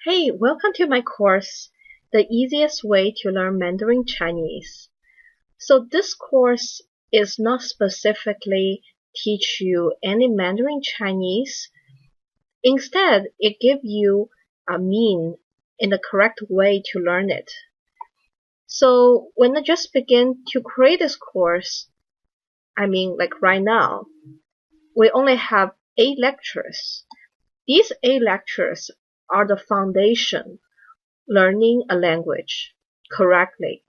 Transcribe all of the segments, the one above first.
Hey, welcome to my course, The Easiest Way to Learn Mandarin Chinese. So this course is not specifically teach you any Mandarin Chinese. Instead, it gives you a mean in the correct way to learn it. So when I just begin to create this course, like right now, we only have 8 lectures. These 8 lectures are the foundation learning a language correctly.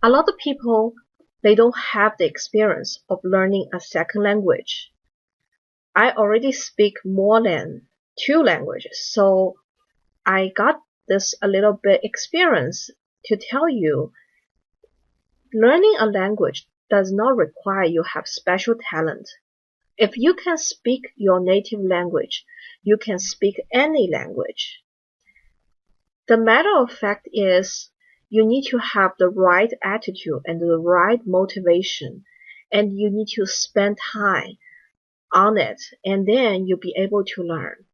A lot of people, they don't have the experience of learning a second language. I already speak more than 2 languages, so I got this a little bit experience to tell you learning a language does not require you have special talent. If you can speak your native language, you can speak any language. The matter of fact is you need to have the right attitude and the right motivation, and you need to spend time on it, and then you'll be able to learn.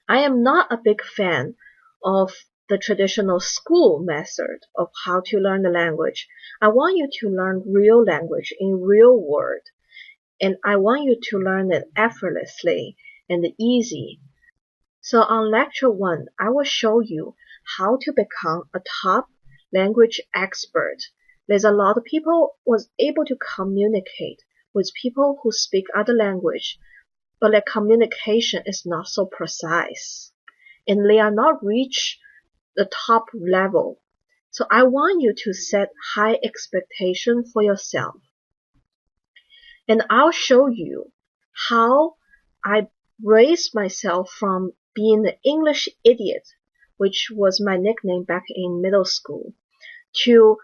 I am not a big fan of the traditional school method of how to learn the language. I want you to learn real language in real world, and I want you to learn it effortlessly and easy. So on lecture 1, I will show you how to become a top language expert. There's a lot of people was able to communicate with people who speak other language, but their communication is not so precise, and they are not reach the top level. So I want you to set high expectation for yourself. And I'll show you how I raised myself from being the English idiot, which was my nickname back in middle school, to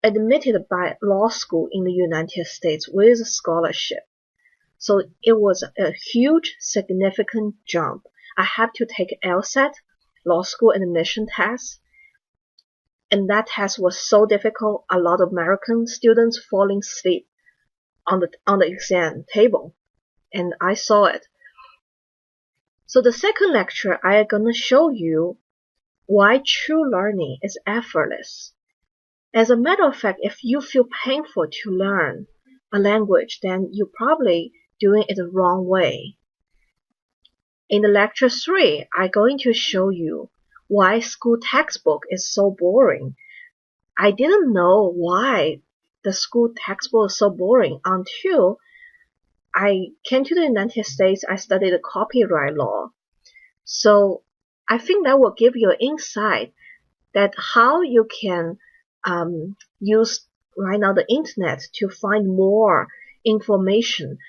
admitted by law school in the United States with a scholarship. So it was a huge, significant jump. I had to take LSAT, law school admission test, and that test was so difficult, a lot of American students falling asleep on the exam table, and I saw it. So the second lecture, I am going to show you why true learning is effortless. As a matter of fact, if you feel painful to learn a language, then you're probably doing it the wrong way. In the lecture 3, I'm going to show you why school textbook is so boring. I didn't know why the school textbook is so boring until I came to the United States. I studied copyright law. So I think that will give you an insight that how you can use right now the internet to find more information.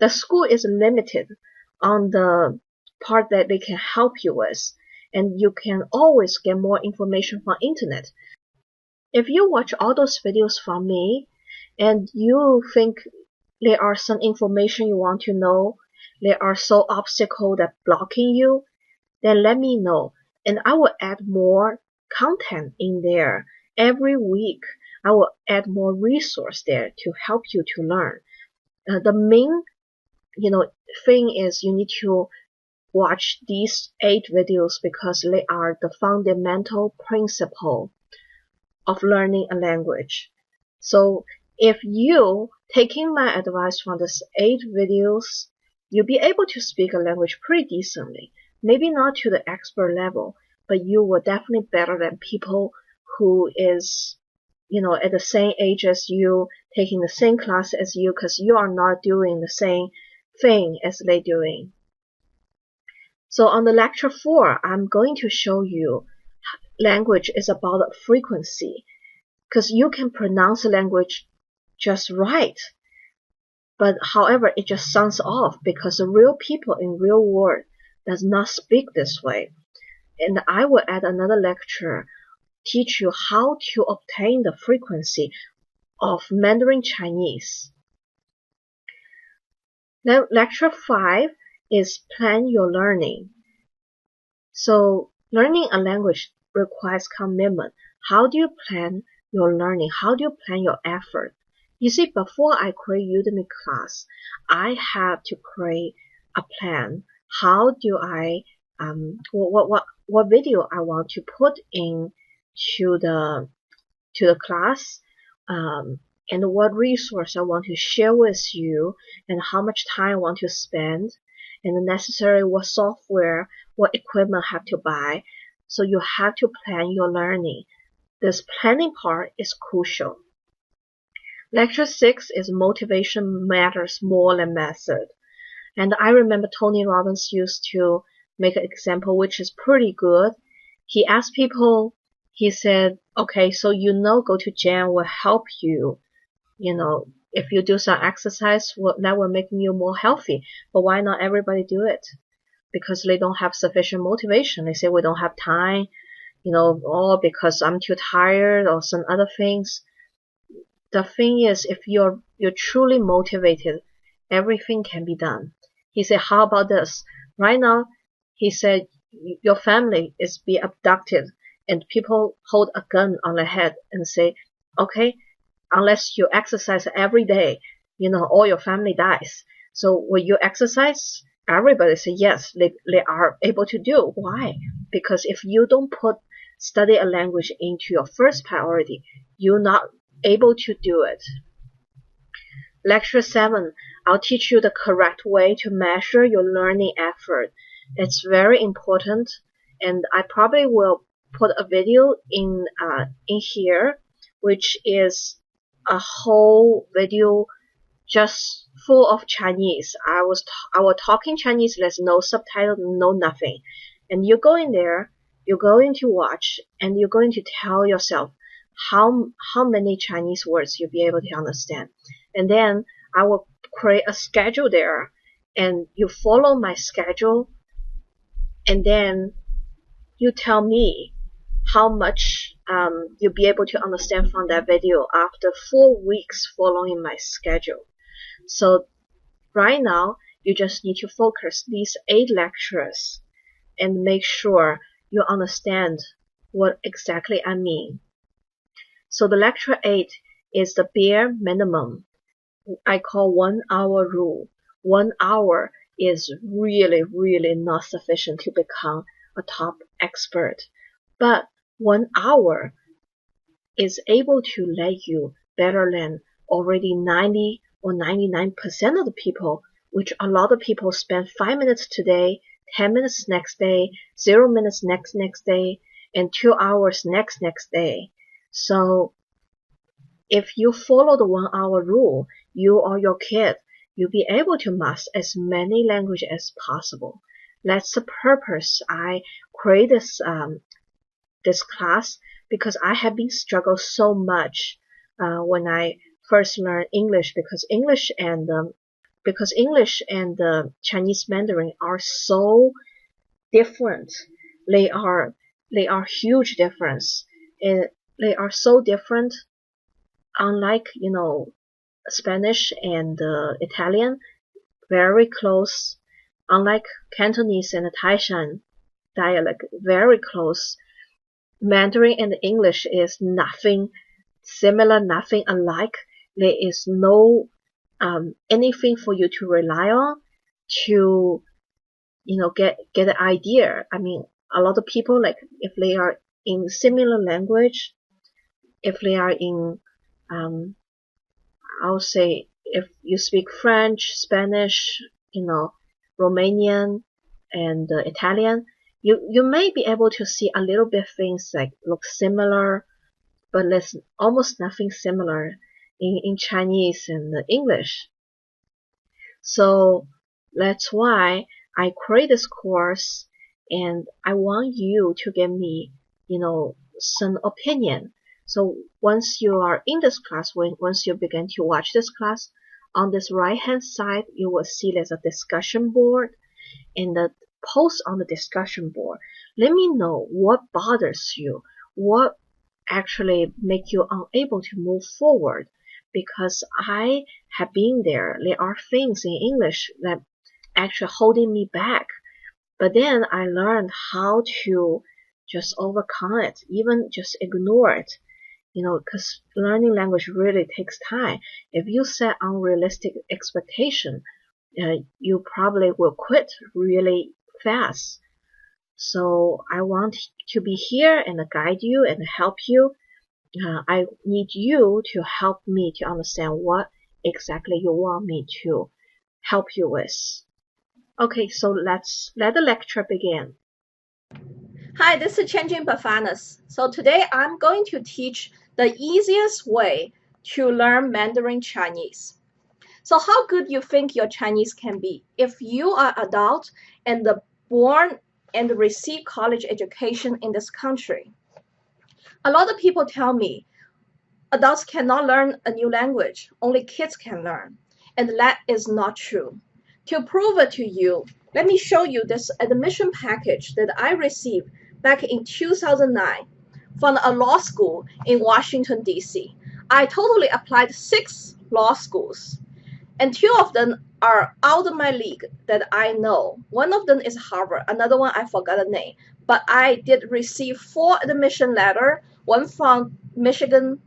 The school is limited on the part that they can help you with, and you can always get more information from internet. If you watch all those videos from me and you think there are some information you want to know, there are some obstacles that blocking you, then let me know, and I will add more content in there. Every week, I will add more resource there to help you to learn. The main, thing is you need to watch these 8 videos because they are the fundamental principle of learning a language. So if you taking my advice from these 8 videos, you'll be able to speak a language pretty decently. Maybe not to the expert level, but you will definitely better than people who is, at the same age as you, taking the same class as you, because you are not doing the same thing as they doing. So on the lecture 4, I'm going to show you language is about frequency, because you can pronounce the language just right, but however it just sounds off because the real people in real world does not speak this way. And I will add another lecture teach you how to obtain the frequency of Mandarin Chinese. Then lecture 5 is plan your learning. So learning a language requires commitment. How do you plan your learning? How do you plan your effort? You see, before I create Udemy class, I have to create a plan. How do I, what video I want to put in to the class, and what resource I want to share with you, and how much time I want to spend, and the necessary what software, what equipment I have to buy. So you have to plan your learning. This planning part is crucial. Lecture 6 is motivation matters more than method. And I remember Tony Robbins used to make an example which is pretty good. He asked people, he said, okay, so go to gym will help you. If you do some exercise, that will make you more healthy. But why not everybody do it? Because they don't have sufficient motivation. They say we don't have time, or because I'm too tired or some other things. The thing is, if you're truly motivated, everything can be done. He said, how about this? Right now, he said, your family is being abducted and people hold a gun on their head and say, okay, unless you exercise every day, all your family dies. So will you exercise? Everybody say yes, they are able to do. Why? Because if you don't study a language into your first priority, you're not able to do it. Lecture 7, I'll teach you the correct way to measure your learning effort. It's very important, and I probably will put a video in here, which is a whole video just full of Chinese. I was talking Chinese, there's no subtitle, no nothing. And you go in there, you're going to watch, and you're going to tell yourself how many Chinese words you'll be able to understand. And then I will create a schedule there, and you follow my schedule, and then you tell me how much you'll be able to understand from that video after 4 weeks following my schedule. So right now, you just need to focus these 8 lectures and make sure you understand what exactly I mean. So the lecture 8 is the bare minimum. I call 1 hour rule. 1 hour is really, really not sufficient to become a top expert. But 1 hour is able to let you better than already 90 or 99% of the people, which a lot of people spend 5 minutes today, 10 minutes next day, 0 minutes next day, and 2 hours next day. So if you follow the 1 hour rule, you or your kid, you'll be able to master as many languages as possible. That's the purpose I create this class, because I have been struggling so much when I first learned English, because English and Chinese Mandarin are so different. They are huge difference. They are so different. Unlike Spanish and Italian, very close. Unlike Cantonese and Taishan dialect, very close. Mandarin and English is nothing similar, nothing alike. There is no anything for you to rely on to get an idea. I mean, a lot of people, like, if they are in similar language, if they are in I'll say, if you speak French, Spanish, Romanian, and Italian, you may be able to see a little bit things like look similar, but there's almost nothing similar in Chinese and English. So that's why I create this course, and I want you to give me, some opinion. So once you are in this class, once you begin to watch this class, on this right hand side, you will see there's a discussion board, and the post on the discussion board. Let me know what bothers you, what actually make you unable to move forward, because I have been there. There are things in English that actually holding me back. But then I learned how to just overcome it, even just ignore it. Because learning language really takes time. If you set unrealistic expectation, you probably will quit really fast. So I want to be here and guide you and help you. I need you to help me to understand what exactly you want me to help you with. Okay, so let's let the lecture begin. Hi, this is Changing Bafanas. So today I'm going to teach the easiest way to learn Mandarin Chinese. So how good you think your Chinese can be? If you are adult and born and receive college education in this country, a lot of people tell me adults cannot learn a new language, only kids can learn. And that is not true. To prove it to you, let me show you this admission package that I received back in 2009 from a law school in Washington, D.C. I totally applied 6 law schools, and 2 of them are out of my league that I know. One of them is Harvard, another one I forgot the name. But I did receive 4 admission letters, one from Michigan,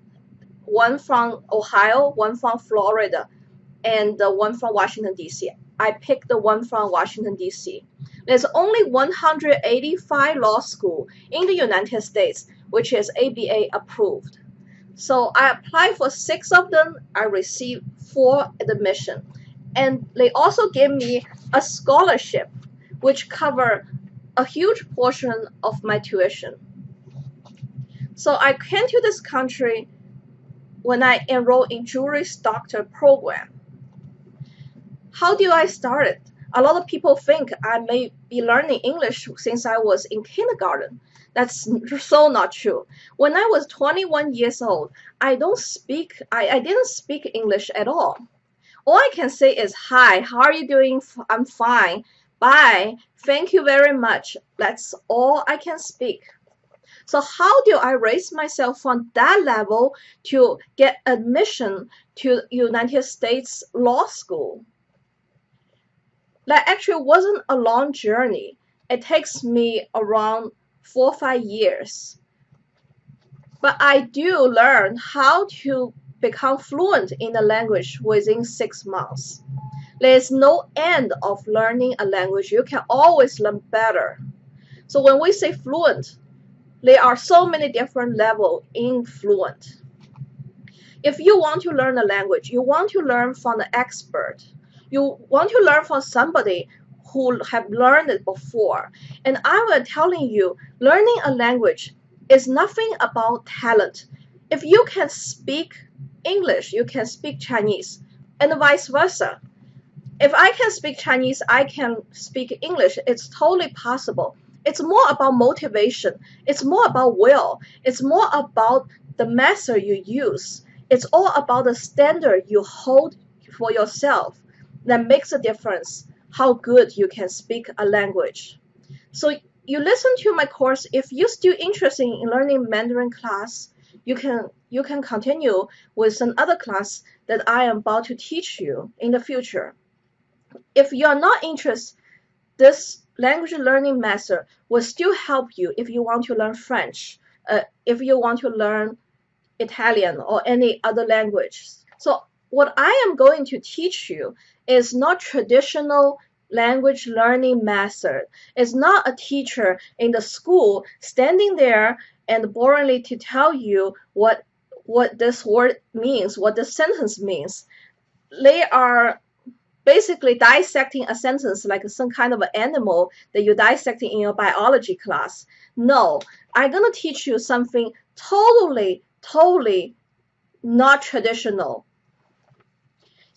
one from Ohio, one from Florida, and the one from Washington, D.C. I picked the one from Washington, D.C. There's only 185 law schools in the United States, which is ABA approved. So I applied for 6 of them. I received 4 admission. And they also gave me a scholarship, which covered a huge portion of my tuition. So I came to this country when I enrolled in Juris Doctor program. How do I start it? A lot of people think I may be learning English since I was in kindergarten. That's so not true. When I was 21 years old, I didn't speak English at all. All I can say is, hi, how are you doing? I'm fine. Bye. Thank you very much. That's all I can speak. So how do I raise myself from that level to get admission to United States law school? That actually wasn't a long journey. It takes me around 4 or 5 years. But I do learn how to become fluent in the language within 6 months. There is no end of learning a language. You can always learn better. So when we say fluent, there are so many different levels in fluent. If you want to learn a language, you want to learn from the expert. You want to learn from somebody who have learned it before. And I was telling you, learning a language is nothing about talent. If you can speak English, you can speak Chinese, and vice versa. If I can speak Chinese, I can speak English. It's totally possible. It's more about motivation. It's more about will. It's more about the method you use. It's all about the standard you hold for yourself that makes a difference how good you can speak a language. So you listen to my course. If you're still interested in learning Mandarin class, you can continue with another class that I am about to teach you in the future. If you are not interested, this language learning method will still help you if you want to learn French, if you want to learn Italian or any other language. So what I am going to teach you is not traditional language learning method. It's not a teacher in the school standing there and boringly to tell you what this word means, what this sentence means. They are basically dissecting a sentence like some kind of an animal that you're dissecting in your biology class. No, I'm going to teach you something totally not traditional.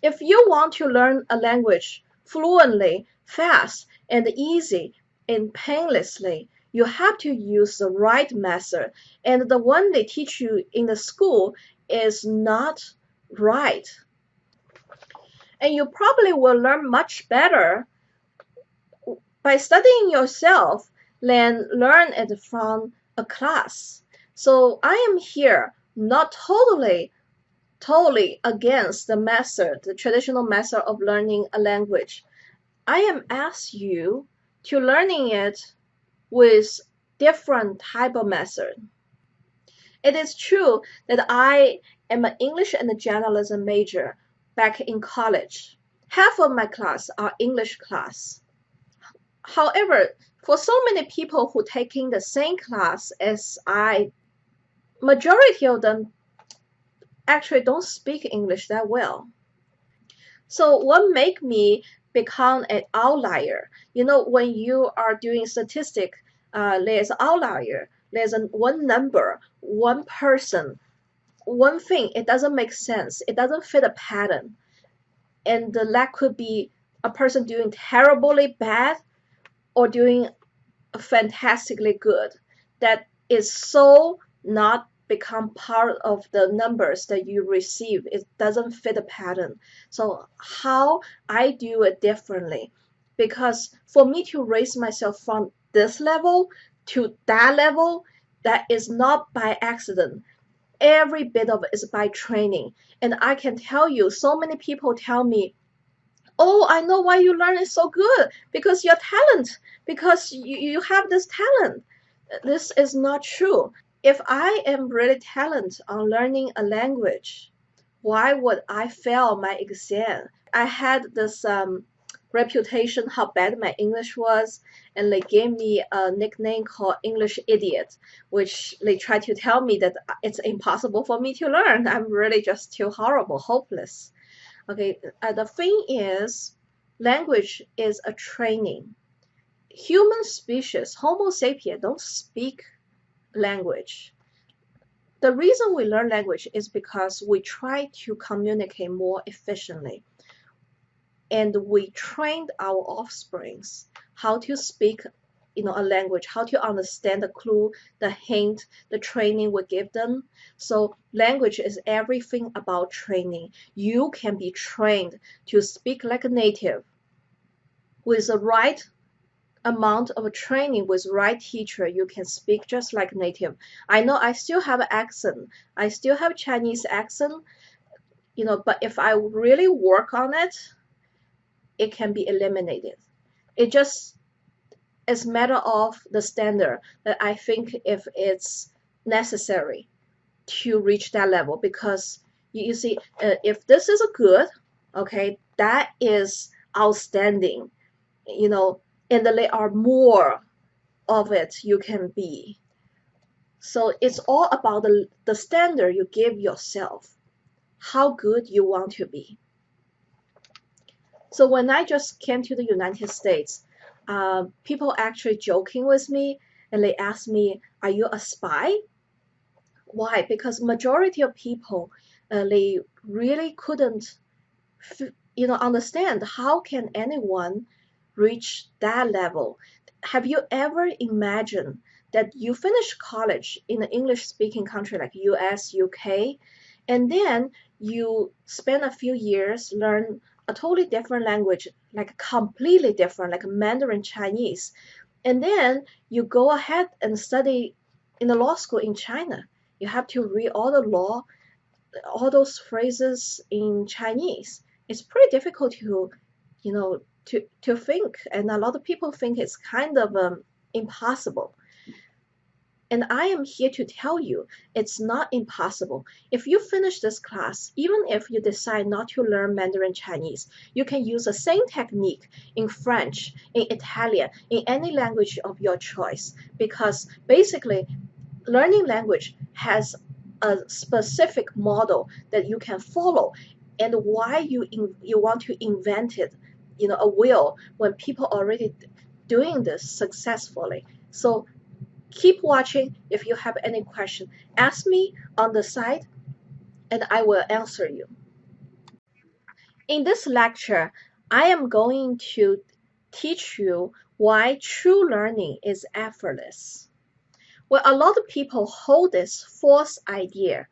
If you want to learn a language fluently, fast, and easy, and painlessly, you have to use the right method. And the one they teach you in the school is not right. And you probably will learn much better by studying yourself than learn it from a class. So I am here not totally against the method, the traditional method of learning a language. I am asking you to learning it with different type of method. It is true that I am an English and journalism major back in college. Half of my class are English class. However, For so many people who taking the same class as I, majority of them actually don't speak English that well. So what make me become an outlier? When you are doing statistic, there's an outlier. There's one number, one person, one thing. It doesn't make sense. It doesn't fit a pattern. And that could be a person doing terribly bad or doing fantastically good. That is so not become part of the numbers that you receive. It doesn't fit the pattern. So how I do it differently, because for me to raise myself from this level to that level, that is not by accident. Every bit of it is by training. And I can tell you, so many people tell me, oh, I know why you learn it so good, because your talent, because you have this talent. This is not true. If I am really talented on learning a language, why would I fail my exam? I had this reputation how bad my English was, and they gave me a nickname called English Idiot, which they tried to tell me that it's impossible for me to learn. I'm really just too horrible, hopeless. Okay, the thing is, language is a training. Human species, Homo sapiens, don't speak language. The reason we learn language is because we try to communicate more efficiently. And we trained our offsprings how to speak a language, how to understand the clue, the hint, the training we give them. So language is everything about training. You can be trained to speak like a native with the right amount of training, with right teacher. You can speak just like native. I know I still have an accent. I still have Chinese accent, but if I really work on it, it can be eliminated. It just is matter of the standard that I think if it's necessary to reach that level. Because you see, if this is a good, okay, that is outstanding, and there are more of it you can be. So it's all about the standard you give yourself, how good you want to be. So when I just came to the United States, people actually joking with me, and they asked me, "Are you a spy?" Why? Because majority of people, they really couldn't, understand how can anyone reach that level. Have you ever imagined that you finish college in an English-speaking country like US, UK, and then you spend a few years learn a totally different language, like completely different, like Mandarin Chinese, and then you go ahead and study in the law school in China. You have to read all the law, all those phrases in Chinese. It's pretty difficult to, to think, and a lot of people think it's kind of impossible. And I am here to tell you it's not impossible. If you finish this class, even if you decide not to learn Mandarin Chinese, you can use the same technique in French, in Italian, in any language of your choice. Because basically, learning language has a specific model that you can follow. And why you want to invent it, a wheel, when people are already doing this successfully. So keep watching. If you have any question, ask me on the side and I will answer you. In this lecture, I am going to teach you why true learning is effortless. Well, a lot of people hold this false idea,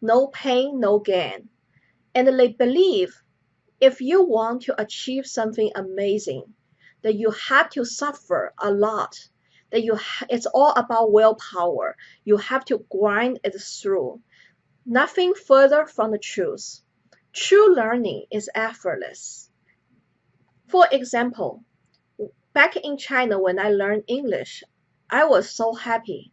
no pain, no gain. And they believe if you want to achieve something amazing, that you have to suffer a lot, that it's all about willpower. You have to grind it through. Nothing further from the truth. True learning is effortless. For example, back in China when I learned English, I was so happy.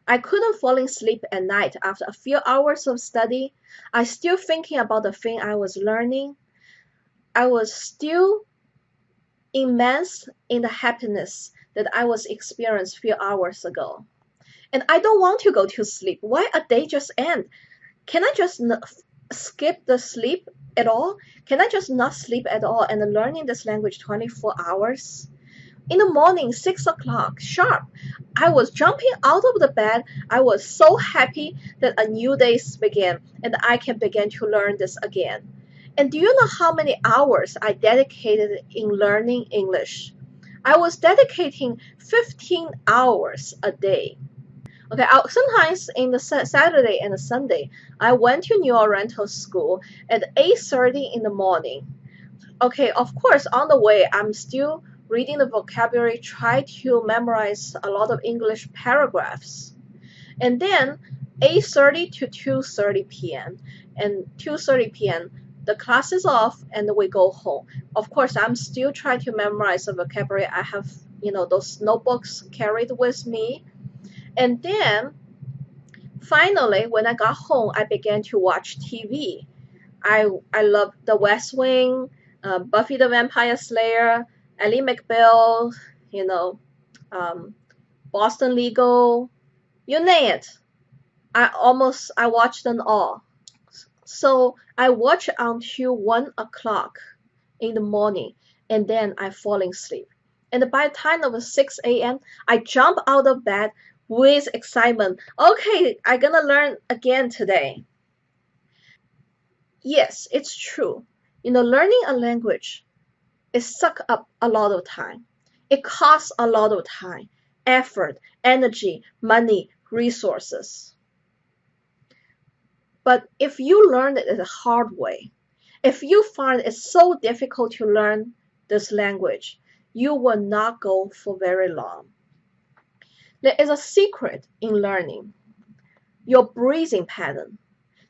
I couldn't fall asleep at night after a few hours of study. I still thinking about the thing I was learning. I was still immense in the happiness that I was experienced a few hours ago. And I don't want to go to sleep. Why a day just end? Can I just skip the sleep at all? Can I just not sleep at all and learning this language 24 hours? In the morning, 6 o'clock sharp, I was jumping out of the bed. I was so happy that a new day began and I can begin to learn this again. And do you know how many hours I dedicated in learning English? I was dedicating 15 hours a day. Okay, sometimes in the Saturday and the Sunday, I went to New Oriental school at 8:30 in the morning. Okay, of course, on the way, I'm still reading the vocabulary, try to memorize a lot of English paragraphs. And then 8:30 to 2:30 p.m. And 2:30 p.m., the class is off and we go home. Of course, I'm still trying to memorize the vocabulary. I have, those notebooks carried with me. And then finally, when I got home, I began to watch TV. I love The West Wing, Buffy the Vampire Slayer, Ally McBeal, Boston Legal, you name it. I watched them all. So I watch until 1 o'clock in the morning, and then I falling asleep. And by the time of 6 a.m., I jump out of bed with excitement. Okay, I'm gonna learn again today. Yes, it's true. Learning a language, it sucks up a lot of time. It costs a lot of time, effort, energy, money, resources. But if you learn it the hard way, if you find it so difficult to learn this language, you will not go for very long. There is a secret in learning. Your breathing pattern.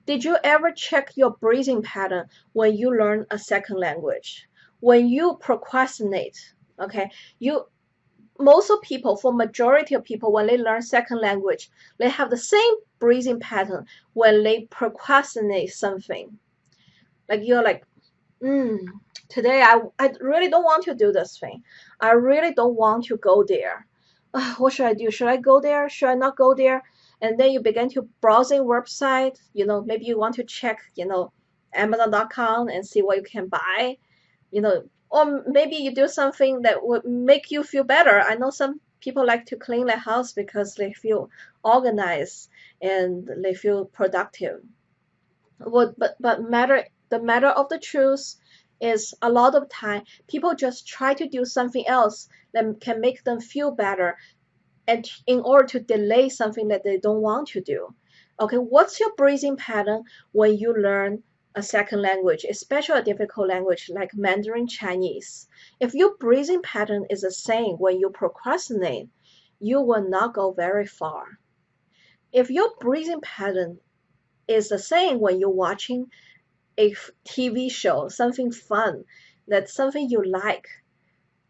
Did you ever check your breathing pattern when you learn a second language? When you procrastinate, okay? Most of people, for majority of people, when they learn second language, they have the same breathing pattern when they procrastinate something. Like you're like, today I really don't want to do this thing. I really don't want to go there. What should I do? Should I go there? Should I not go there? And then you begin to browsing website. Maybe you want to check, Amazon.com and see what you can buy. Or maybe you do something that would make you feel better. I know some people like to clean their house because they feel organized and they feel productive. But the matter of the truth is a lot of time people just try to do something else that can make them feel better, and in order to delay something that they don't want to do. Okay, what's your breathing pattern when you learn a second language, especially a difficult language like Mandarin Chinese? If your breathing pattern is the same when you procrastinate, you will not go very far. If your breathing pattern is the same when you're watching a TV show, something fun, that's something you like,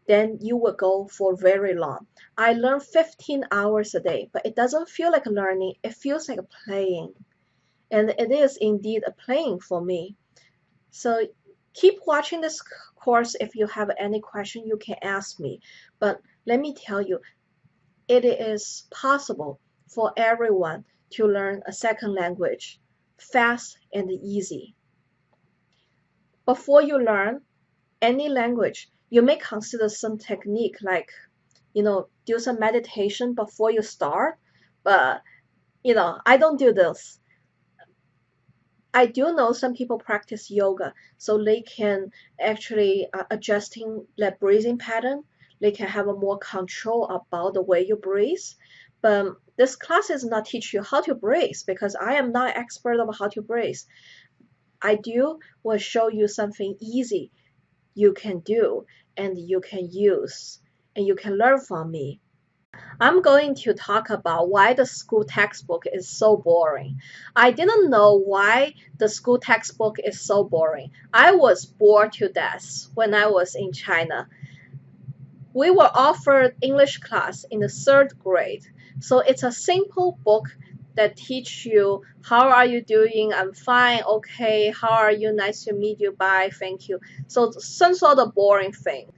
then you will go for very long. I learn 15 hours a day, but it doesn't feel like learning, it feels like playing. And it is indeed a playing for me. So keep watching this course. If you have any question, you can ask me. But let me tell you, it is possible for everyone to learn a second language fast and easy. Before you learn any language, you may consider some technique like, do some meditation before you start. But, I don't do this. I do know some people practice yoga, so they can actually adjusting their breathing pattern. They can have a more control about the way you breathe. But this class is not teach you how to breathe because I am not expert of how to breathe. I will show you something easy you can do and you can use and you can learn from me. I'm going to talk about why the school textbook is so boring. I didn't know why the school textbook is so boring. I was bored to death when I was in China. We were offered English class in the 3rd grade. So it's a simple book that teach you how are you doing, I'm fine, okay, how are you, nice to meet you, bye, thank you. So some sort of boring thing.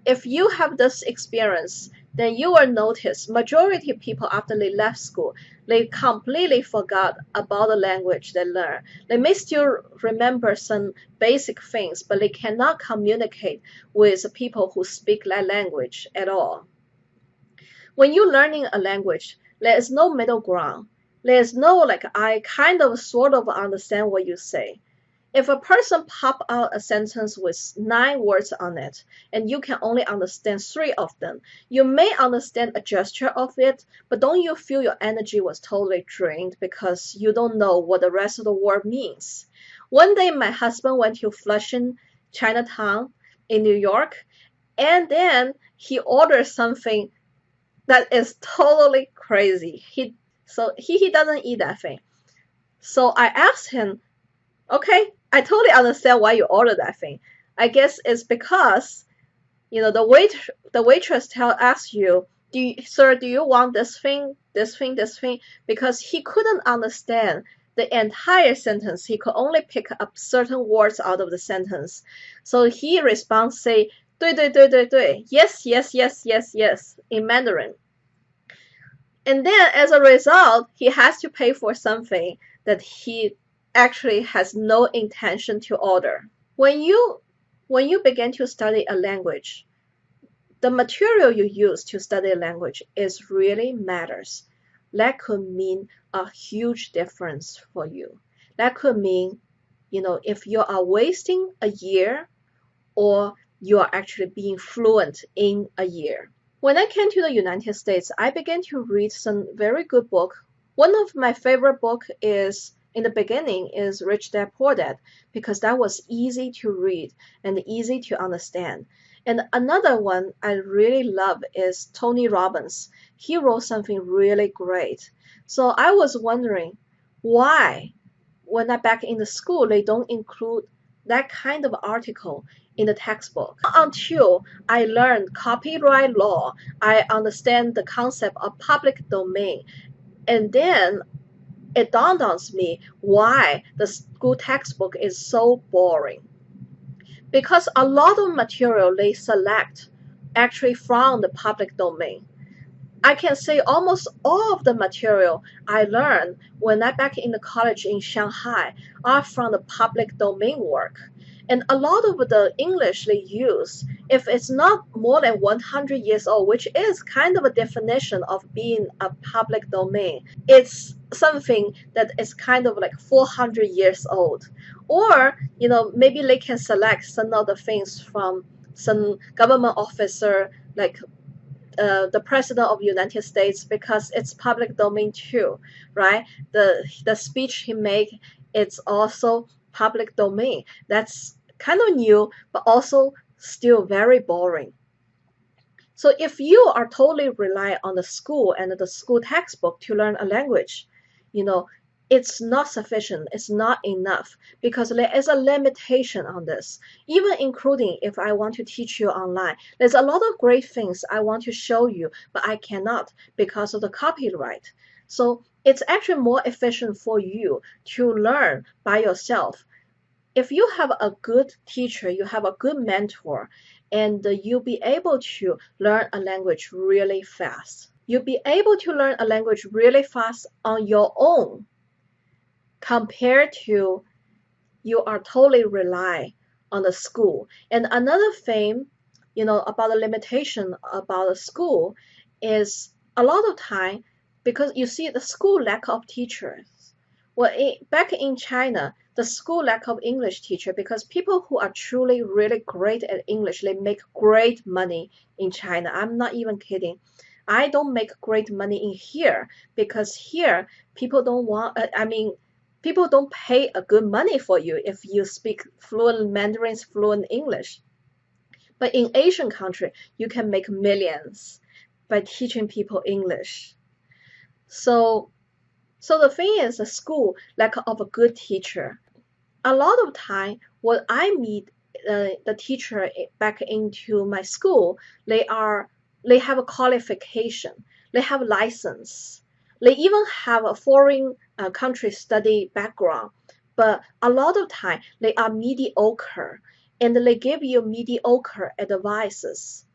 If you have this experience, then you will notice majority of people after they left school, they completely forgot about the language they learned. They may still remember some basic things, but they cannot communicate with people who speak that language at all. When you're learning a language, there is no middle ground. There is no like I kind of sort of understand what you say. If a person pop out a sentence with 9 words on it, and you can only understand 3 of them, you may understand a gesture of it, but don't you feel your energy was totally drained because you don't know what the rest of the word means? One day my husband went to Flushing, Chinatown in New York, and then he ordered something that is totally crazy. He doesn't eat that thing. So I asked him, okay, I totally understand why you ordered that thing. I guess it's because, the waitress asks you, sir, do you want this thing, this thing, this thing? Because he couldn't understand the entire sentence. He could only pick up certain words out of the sentence. So he responds, say, 对对对对对, yes, yes, yes, yes, yes, in Mandarin. And then as a result, he has to pay for something that he actually has no intention to order. When you begin to study a language, the material you use to study a language is really matters. That could mean a huge difference for you. That could mean, if you are wasting a year or you are actually being fluent in a year. When I came to the United States, I began to read some very good books. One of my favorite books is, in the beginning, is Rich Dad Poor Dad, because that was easy to read and easy to understand. And another one I really love is Tony Robbins. He wrote something really great. So I was wondering why, when I back in the school, they don't include that kind of article in the textbook. Until I learned copyright law, I understand the concept of public domain. And then it dawned on me why the school textbook is so boring. Because a lot of material they select actually from the public domain. I can say almost all of the material I learned when I back in the college in Shanghai are from the public domain work. And a lot of the English they use, if it's not more than 100 years old, which is kind of a definition of being a public domain, it's something that is kind of like 400 years old. Or, maybe they can select some of the things from some government officer, like the president of the United States, because it's public domain too, right? The speech he make, it's also public domain. That's kind of new, but also still very boring. So if you are totally rely on the school and the school textbook to learn a language, it's not sufficient, it's not enough, because there is a limitation on this. Even including if I want to teach you online, there's a lot of great things I want to show you, but I cannot because of the copyright. So it's actually more efficient for you to learn by yourself. If you have a good teacher, you have a good mentor, and you'll be able to learn a language really fast. You'll be able to learn a language really fast on your own, compared to you are totally rely on the school. And another thing, about the limitation about the school is a lot of time, because you see the school lack of teachers. Well, back in China, the school lack of English teacher, because people who are truly really great at English, they make great money in China. I'm not even kidding. I don't make great money in here because here people don't want, people don't pay a good money for you if you speak fluent Mandarin, fluent English. But in Asian country, you can make millions by teaching people English. So the thing is, the school lack of a good teacher. A lot of time, when I meet the teacher back into my school, they have a qualification, they have license, they even have a foreign country study background, but a lot of time they are mediocre, and they give you mediocre advices.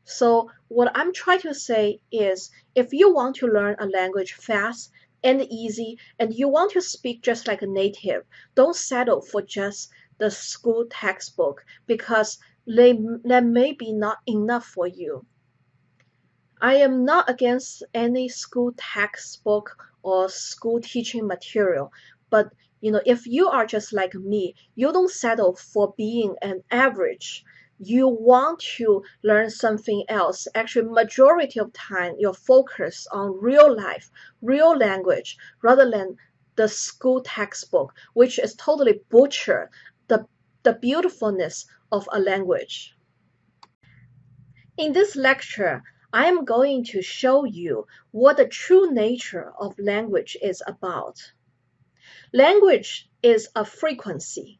So what I'm trying to say is if you want to learn a language fast and easy and you want to speak just like a native, don't settle for just the school textbook because that may be not enough for you. I am not against any school textbook or school teaching material, but if you are just like me, you don't settle for being an average. You want to learn something else. Actually, majority of time, you're focused on real life, real language, rather than the school textbook, which is totally butchered the beautifulness of a language. In this lecture, I am going to show you what the true nature of language is about. Language is a frequency.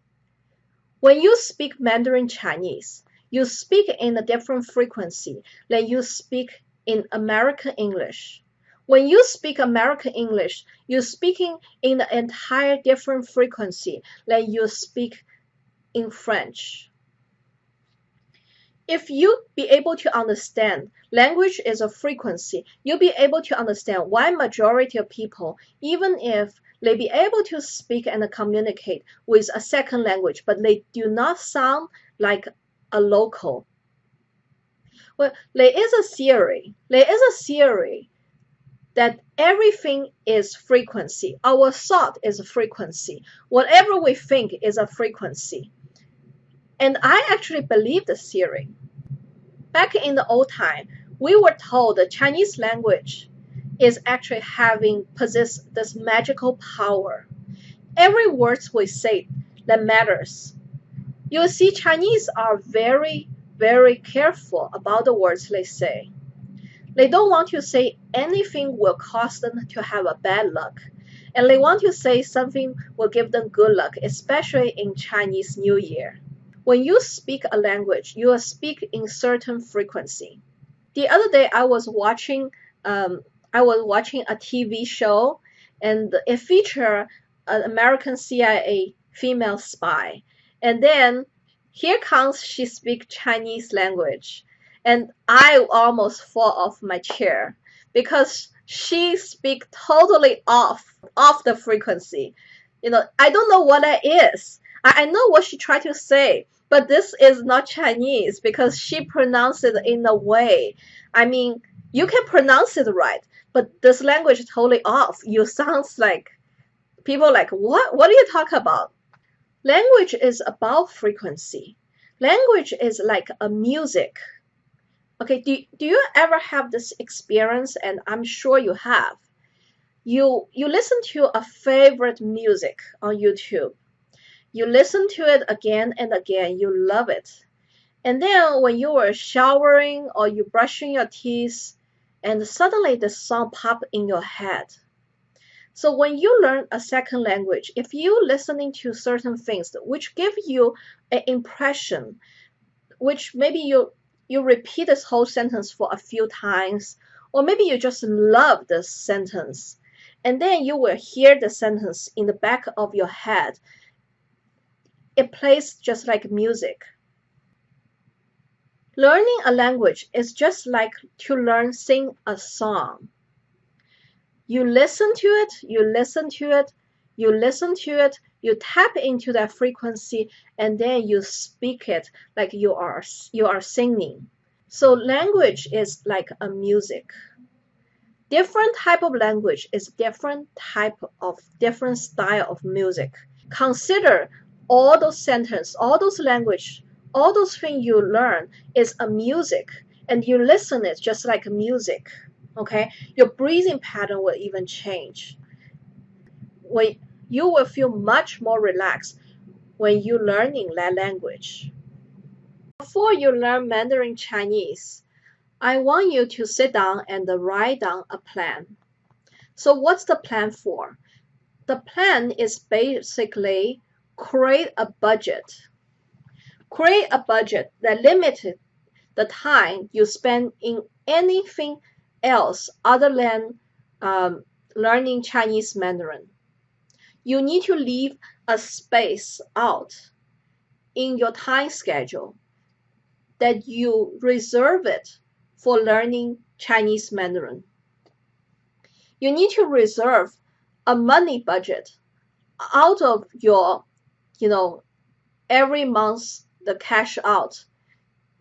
When you speak Mandarin Chinese, you speak in a different frequency than you speak in American English. When you speak American English, you're speaking in an entire different frequency than you speak in French. If you be able to understand language is a frequency, you'll be able to understand why majority of people, even if they be able to speak and communicate with a second language, but they do not sound like a local. Well, there is a theory that everything is frequency. Our thought is a frequency. Whatever we think is a frequency. And I actually believe the theory. Back in the old time, we were told the Chinese language is actually possess this magical power. Every word we say that matters. You see, Chinese are very, very careful about the words they say. They don't want to say anything will cause them to have a bad luck. And they want to say something will give them good luck, especially in Chinese New Year. When you speak a language, you speak in certain frequency. The other day, I was watching a TV show, and it featured an American CIA female spy. And then here comes she speak Chinese language, and I almost fall off my chair because she speak totally off the frequency. I don't know what that is. I know what she tried to say, but this is not Chinese because she pronounced it in a way. I mean, you can pronounce it right, but this language is totally off. You sounds like people like, what? What are you talking about? Language is about frequency. Language is like a music. Okay, do you ever have this experience? And I'm sure you have. You listen to a favorite music on YouTube. You listen to it again and again. You love it. And then when you were showering or you brushing your teeth, and suddenly the song pop in your head. So when you learn a second language, if you listening to certain things which give you an impression, which maybe you repeat this whole sentence for a few times, or maybe you just love this sentence, and then you will hear the sentence in the back of your head. It plays just like music. Learning a language is just like to sing a song. You listen to it, you listen to it, you listen to it, you tap into that frequency, and then you speak it like you are singing. So language is like a music. Different type of language is different style of music. Consider all those sentences, all those language, all those things you learn is a music, and you listen it just like music. Okay, your breathing pattern will even change. When you will feel much more relaxed when you're learning that language. Before you learn Mandarin Chinese, I want you to sit down and write down a plan. So what's the plan for? The plan is basically create a budget. Create a budget that limits the time you spend in anything else other than learning Chinese Mandarin. You need to leave a space out in your time schedule that you reserve it for learning Chinese Mandarin. You need to reserve a money budget out of your, every month the cash out.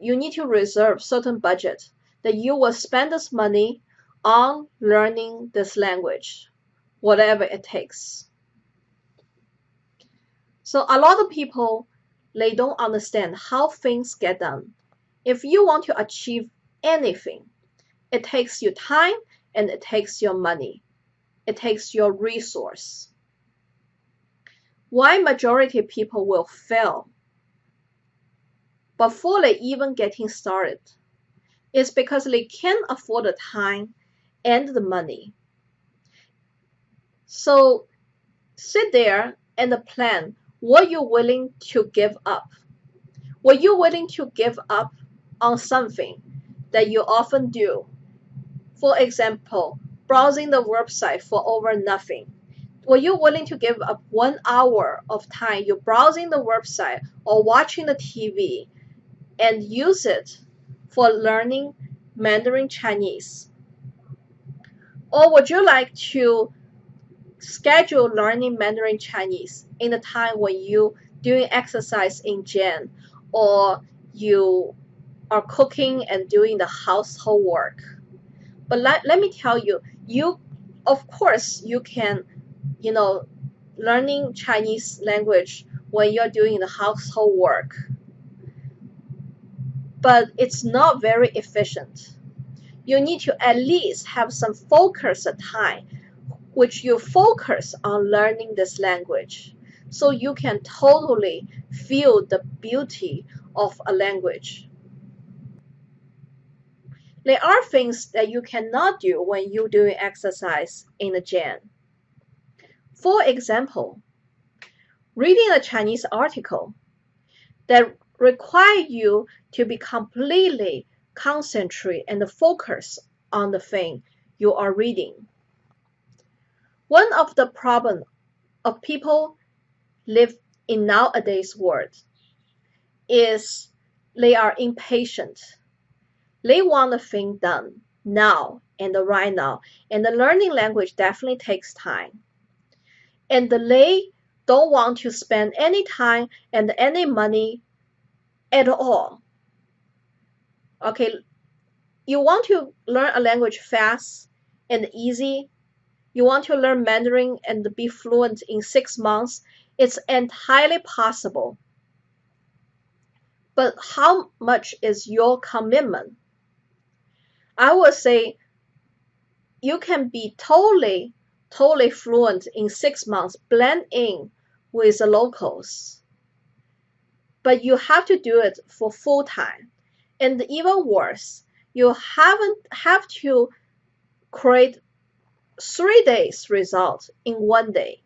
You need to reserve certain budget that you will spend this money on learning this language, whatever it takes. So a lot of people, they don't understand how things get done. If you want to achieve anything, it takes you time and it takes your money. It takes your resource. Why majority of people will fail before they even getting started is because they can't afford the time and the money. So sit there and plan what you're willing to give up. Were you willing to give up on something that you often do? For example, browsing the website for over nothing. Were you willing to give up 1 hour of time you're browsing the website or watching the TV and use it for learning Mandarin Chinese? Or would you like to schedule learning Mandarin Chinese in the time when you doing exercise in gym or you are cooking and doing the household work? But let me tell you, of course you can, learning Chinese language when you're doing the household work, but it's not very efficient. You need to at least have some focus time which you focus on learning this language so you can totally feel the beauty of a language. There are things that you cannot do when you're doing exercise in the gym. For example, reading a Chinese article that require you to be completely concentrate and focus on the thing you are reading. One of the problems of people live in nowadays world is they are impatient. They want the thing done now and right now, and the learning language definitely takes time. And they don't want to spend any time and any money at all. Okay, you want to learn a language fast and easy. You want to learn Mandarin and be fluent in 6 months. It's entirely possible. But how much is your commitment? I would say you can be totally fluent in 6 months, blend in with the locals. But you have to do it for full time. And even worse, you have to create 3 days result in 1 day.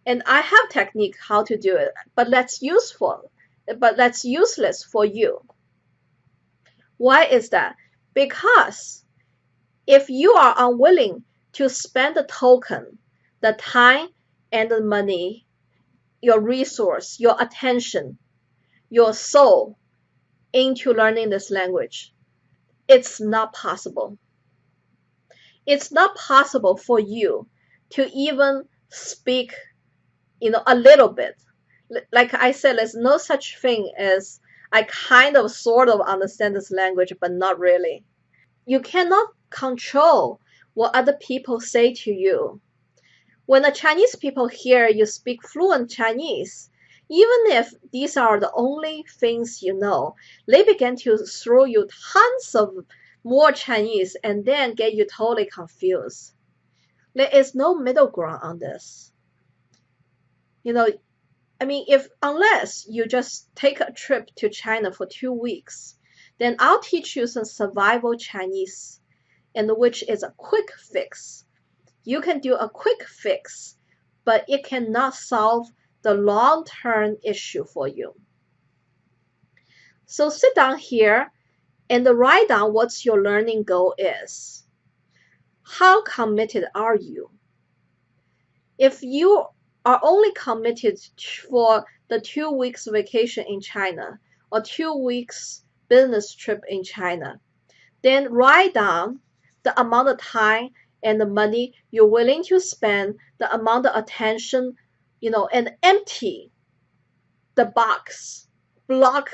And I have technique how to do it, but that's useless for you. Why is that? Because if you are unwilling to spend the token, the time and the money, your resource, your attention, your soul into learning this language, it's not possible. It's not possible for you to even speak, a little bit. Like I said, there's no such thing as I kind of sort of understand this language, but not really. You cannot control what other people say to you. When the Chinese people hear you speak fluent Chinese, even if these are the only things you know, they begin to throw you tons of more Chinese and then get you totally confused. There is no middle ground on this. Unless you just take a trip to China for 2 weeks, then I'll teach you some survival Chinese, and which is a quick fix. You can do a quick fix, but it cannot solve the long-term issue for you. So sit down here and write down what your learning goal is. How committed are you? If you are only committed for the 2 weeks vacation in China or 2 weeks business trip in China, Then write down the amount of time and the money you're willing to spend, the amount of attention, and empty the box. Block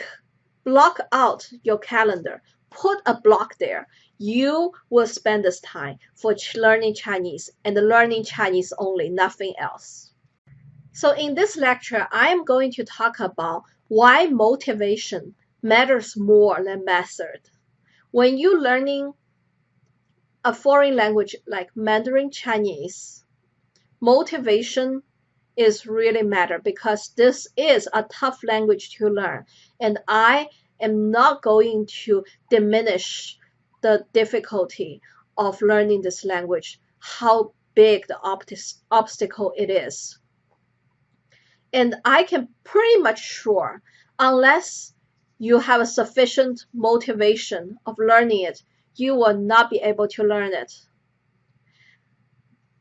out your calendar. Put a block there. You will spend this time for learning Chinese and learning Chinese only, nothing else. So in this lecture, I am going to talk about why motivation matters more than method. When you're learning a foreign language like Mandarin Chinese, motivation is really matter because this is a tough language to learn, and I am not going to diminish the difficulty of learning this language, how big the obstacle it is. And I can pretty much sure, unless you have a sufficient motivation of learning it, you will not be able to learn it.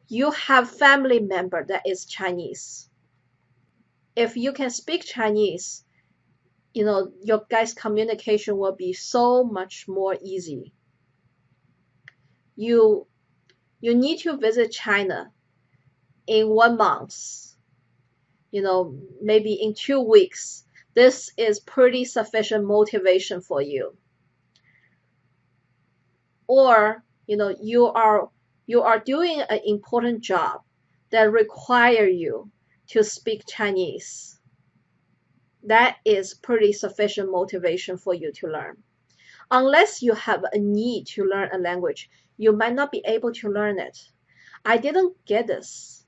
You have family member that is Chinese. If you can speak Chinese, your guys' communication will be so much more easy. You need to visit China in 1 month, maybe in 2 weeks. This is pretty sufficient motivation for you. Or, you are doing an important job that require you to speak Chinese. That is pretty sufficient motivation for you to learn. Unless you have a need to learn a language, you might not be able to learn it. I didn't get this,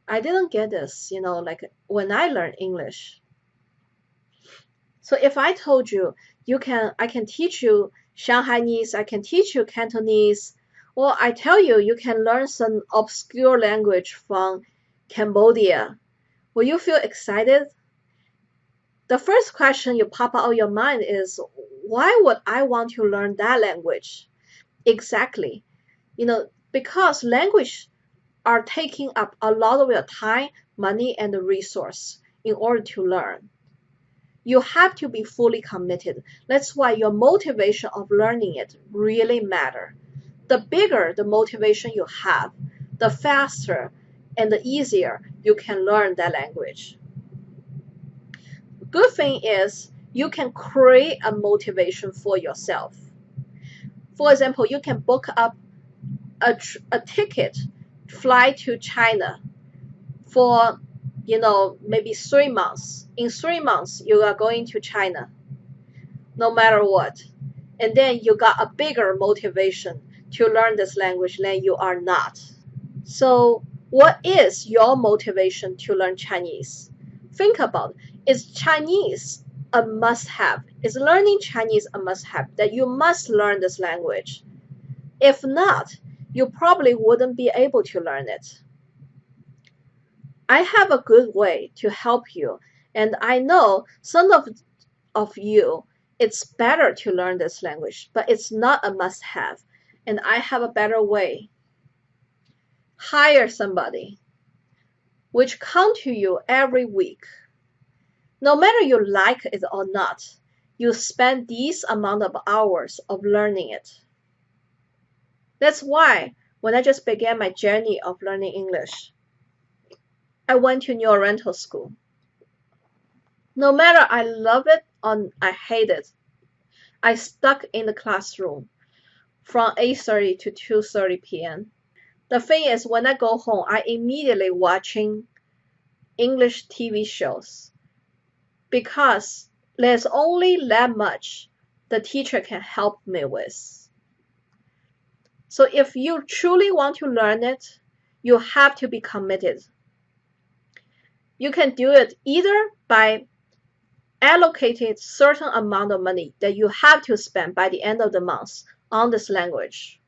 like when I learned English. So if I told you, I can teach you Shanghainese, I can teach you Cantonese, or I tell you, you can learn some obscure language from Cambodia, will you feel excited? The first question you pop out of your mind is, why would I want to learn that language? Exactly. Because language are taking up a lot of your time, money, and resource in order to learn. You have to be fully committed. That's why your motivation of learning it really matter. The bigger the motivation you have, the faster and the easier you can learn that language. Good thing is you can create a motivation for yourself. For example, you can book up a ticket, fly to China for, maybe 3 months. In 3 months, you are going to China, no matter what. And then you got a bigger motivation to learn this language than you are not. So what is your motivation to learn Chinese? Think about it. Is Chinese a must-have? Is learning Chinese a must-have, that you must learn this language? If not, you probably wouldn't be able to learn it. I have a good way to help you, and I know some of you, it's better to learn this language, but it's not a must-have, and I have a better way. Hire somebody which come to you every week. No matter you like it or not, you spend these amount of hours of learning it. That's why when I just began my journey of learning English, I went to New Oriental School. No matter I love it or I hate it, I stuck in the classroom from 8:30 to 2:30 p.m. The thing is, when I go home, I immediately watching English TV shows because there's only that much the teacher can help me with. So if you truly want to learn it, you have to be committed. You can do it either by allocating certain amount of money that you have to spend by the end of the month on this language.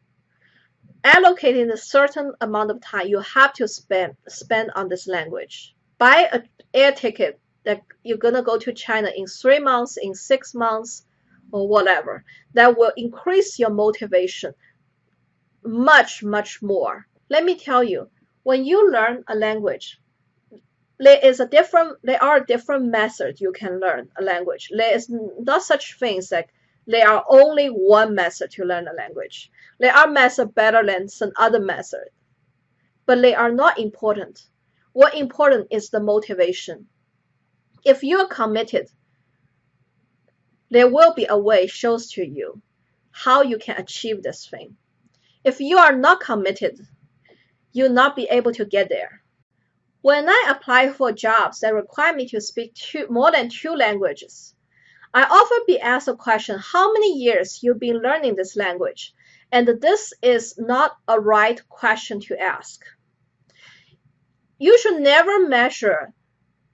Allocating a certain amount of time you have to spend on this language. Buy an air ticket that you're gonna go to China in 3 months, in 6 months, or whatever. That will increase your motivation much, much more. Let me tell you, when you learn a language, there are different methods you can learn a language. There is not such things like There are only one method to learn a language. There are methods better than some other method, but they are not important. What important is the motivation. If you are committed, there will be a way shows to you how you can achieve this thing. If you are not committed, you'll not be able to get there. When I apply for jobs that require me to speak more than 2 languages, I often be asked a question, how many years you've been learning this language? And this is not a right question to ask. You should never measure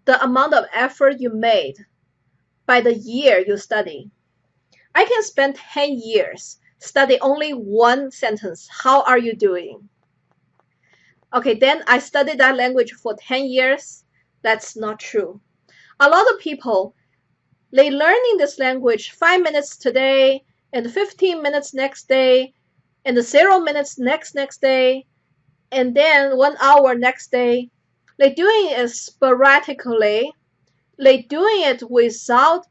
the amount of effort you made by the year you study. I can spend 10 years study only one sentence. How are you doing? Okay, then I studied that language for 10 years. That's not true. A lot of people, they learning this language 5 minutes today and 15 minutes next day and 0 minutes next day and then 1 hour next day. They doing it sporadically. They doing it without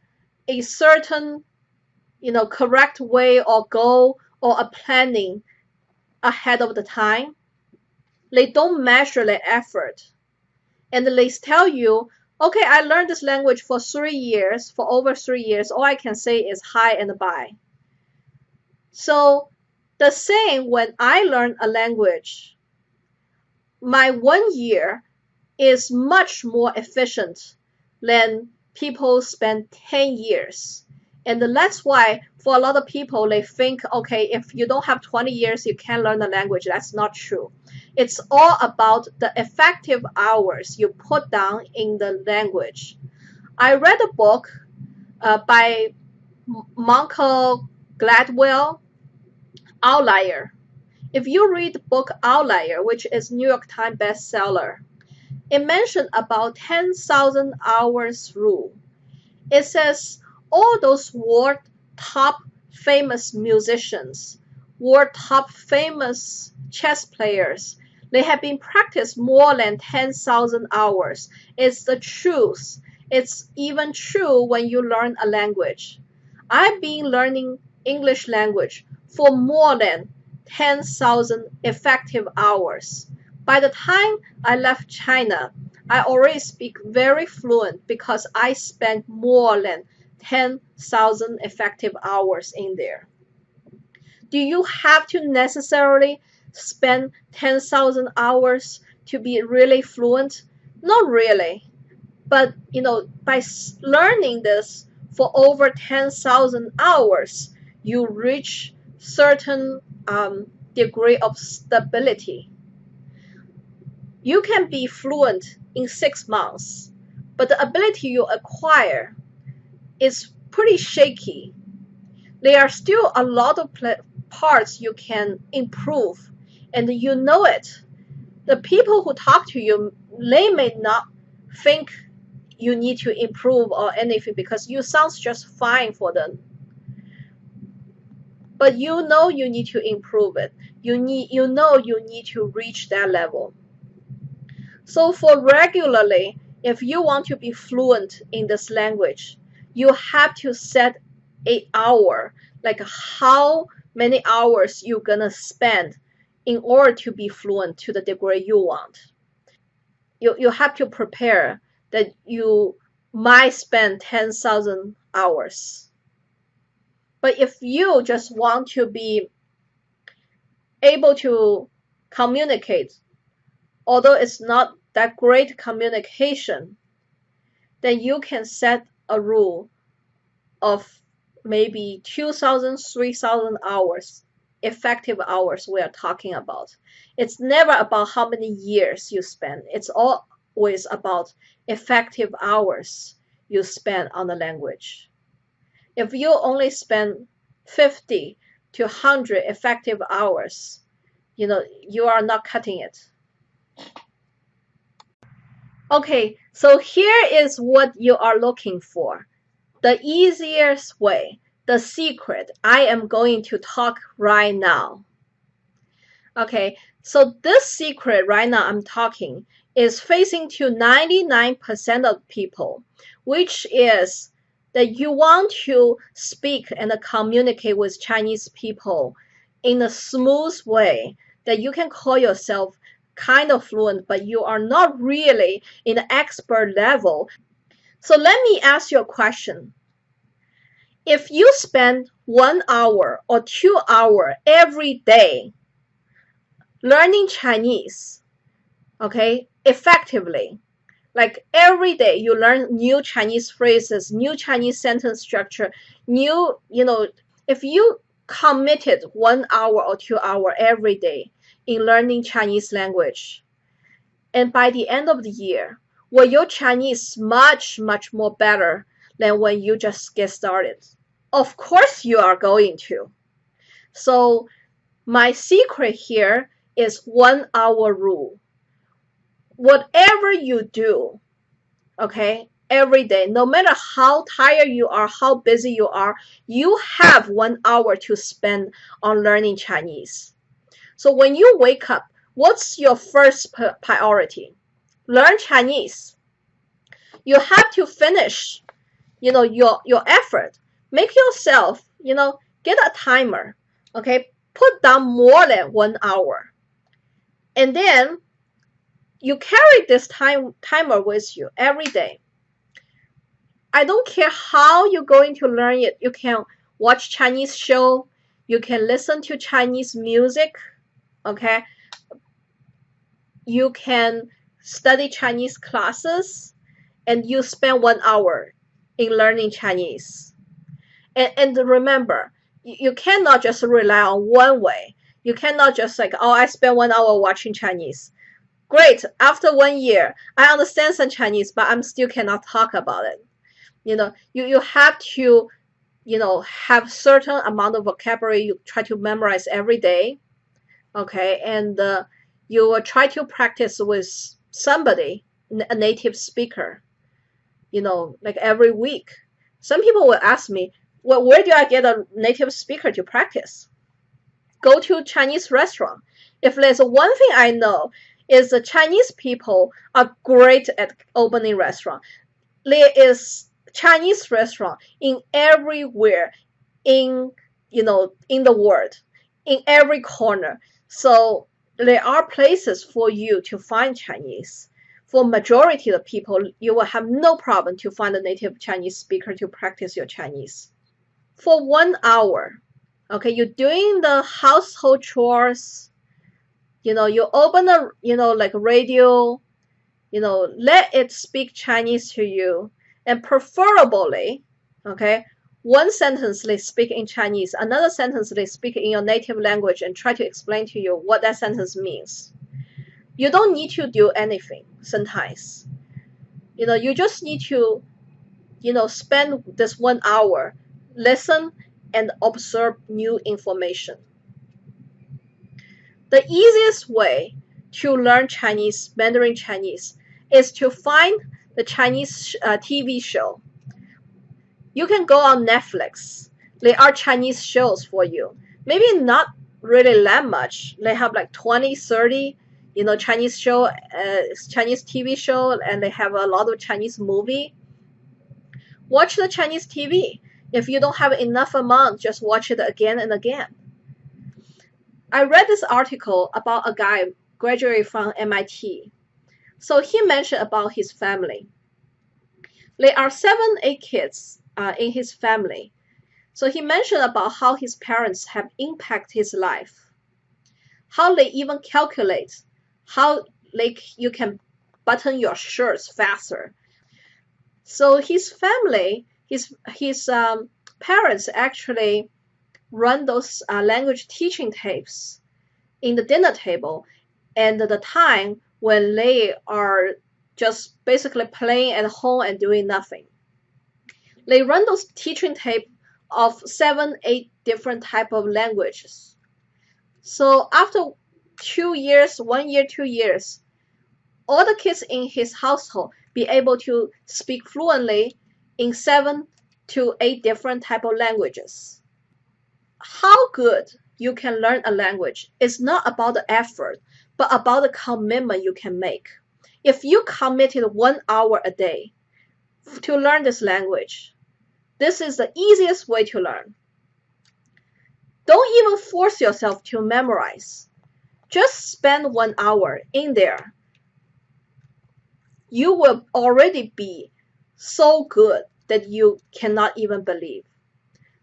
a certain, correct way or goal or a planning ahead of the time. They don't measure their effort. And they tell you, okay, I learned this language for 3 years, for over 3 years. All I can say is hi and bye. So the same when I learn a language, my 1 year is much more efficient than people spend 10 years. And that's why for a lot of people, they think, okay, if you don't have 20 years, you can't learn the language. That's not true. It's all about the effective hours you put down in the language. I read a book by Malcolm Gladwell, Outlier. If you read the book Outlier, which is New York Times bestseller, it mentioned about 10,000 hours rule. It says all those world top famous musicians, world top famous chess players, they have been practiced more than 10,000 hours. It's the truth. It's even true when you learn a language. I've been learning English language for more than 10,000 effective hours. By the time I left China, I already speak very fluent because I spent more than 10,000 effective hours in there. Do you have to necessarily spend 10,000 hours to be really fluent? Not really. But, by learning this for over 10,000 hours, you reach certain degree of stability. You can be fluent in 6 months, but the ability you acquire is pretty shaky. There are still a lot of parts you can improve, and you know it. The people who talk to you, they may not think you need to improve or anything because you sound just fine for them. But you know you need to improve it. You know you need to reach that level. So for regularly, if you want to be fluent in this language, you have to set an hour, like how many hours you're gonna spend in order to be fluent to the degree you want. You have to prepare that you might spend 10,000 hours. But if you just want to be able to communicate, although it's not that great communication, then you can set a rule of maybe 2,000, 3,000 hours, effective hours we are talking about. It's never about how many years you spend. It's always about effective hours you spend on the language. If you only spend 50 to 100 effective hours, you are not cutting it. Okay, so here is what you are looking for. The easiest way, the secret I am going to talk right now. Okay, so this secret right now I'm talking is facing to 99% of people, which is that you want to speak and communicate with Chinese people in a smooth way, that you can call yourself kind of fluent, but you are not really in the expert level. So let me ask you a question. If you spend 1 hour or 2 hours every day learning Chinese, okay, effectively, like every day you learn new Chinese phrases, new Chinese sentence structure, if you committed 1 hour or 2 hours every day in learning Chinese language, and by the end of the year, will your Chinese much, much more better than when you just get started? Of course you are going to. So my secret here is 1 hour rule. Whatever you do, okay, every day, no matter how tired you are, how busy you are, you have 1 hour to spend on learning Chinese. So when you wake up, what's your first priority? Learn Chinese. You have to finish, your effort. Make yourself, get a timer, okay? Put down more than 1 hour. And then you carry this timer with you every day. I don't care how you're going to learn it. You can watch Chinese show. You can listen to Chinese music, okay? You can study Chinese classes, and you spend 1 hour in learning Chinese. And remember, you cannot just rely on one way. You cannot just like, oh, I spent 1 hour watching Chinese. Great, after 1 year, I understand some Chinese, but I still cannot talk about it. You have to, have certain amount of vocabulary you try to memorize every day, okay? And you will try to practice with somebody, a native speaker, like every week. Some people will ask me, well, where do I get a native speaker to practice? Go to Chinese restaurant. If there's one thing I know, is the Chinese people are great at opening restaurant. There is Chinese restaurant in everywhere in the world, in every corner. So there are places for you to find Chinese. For majority of the people, you will have no problem to find a native Chinese speaker to practice your Chinese. For 1 hour, okay, you're doing the household chores, you open a, like radio, let it speak Chinese to you, and preferably, okay, one sentence they speak in Chinese, another sentence they speak in your native language, and try to explain to you what that sentence means. You don't need to do anything sometimes. You just need to, spend this 1 hour, listen and observe new information. The easiest way to learn Chinese, Mandarin Chinese, is to find the Chinese TV show. You can go on Netflix. There are Chinese shows for you. Maybe not really that much. They have like 20, 30, Chinese show, Chinese TV show, and they have a lot of Chinese movie. Watch the Chinese TV. If you don't have enough amount, just watch it again and again. I read this article about a guy graduated from MIT. So he mentioned about his family. There are 7, 8 kids in his family. So he mentioned about how his parents have impacted his life. How they even calculate how you can button your shirts faster. So his family, his parents actually run those language teaching tapes in the dinner table, and the time when they are just basically playing at home and doing nothing. They run those teaching tape of 7, 8 different type of languages. So after 2 years, 1 year, 2 years, all the kids in his household be able to speak fluently in 7 to 8 different type of languages. How good you can learn a language is not about the effort, but about the commitment you can make. If you committed 1 hour a day to learn this language, This is the easiest way to learn. Don't even force yourself to memorize. Just spend 1 hour in there. You will already be so good that you cannot even believe.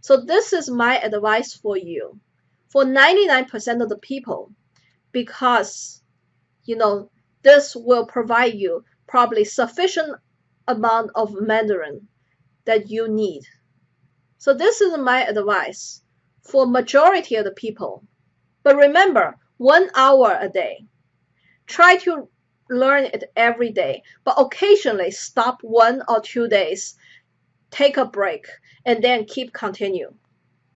So this is my advice for you. For 99% of the people, because this will provide you probably sufficient amount of Mandarin that you need. So this is my advice for majority of the people. But remember, 1 hour a day. Try to learn it every day, but occasionally stop 1 or 2 days, take a break, and then continue.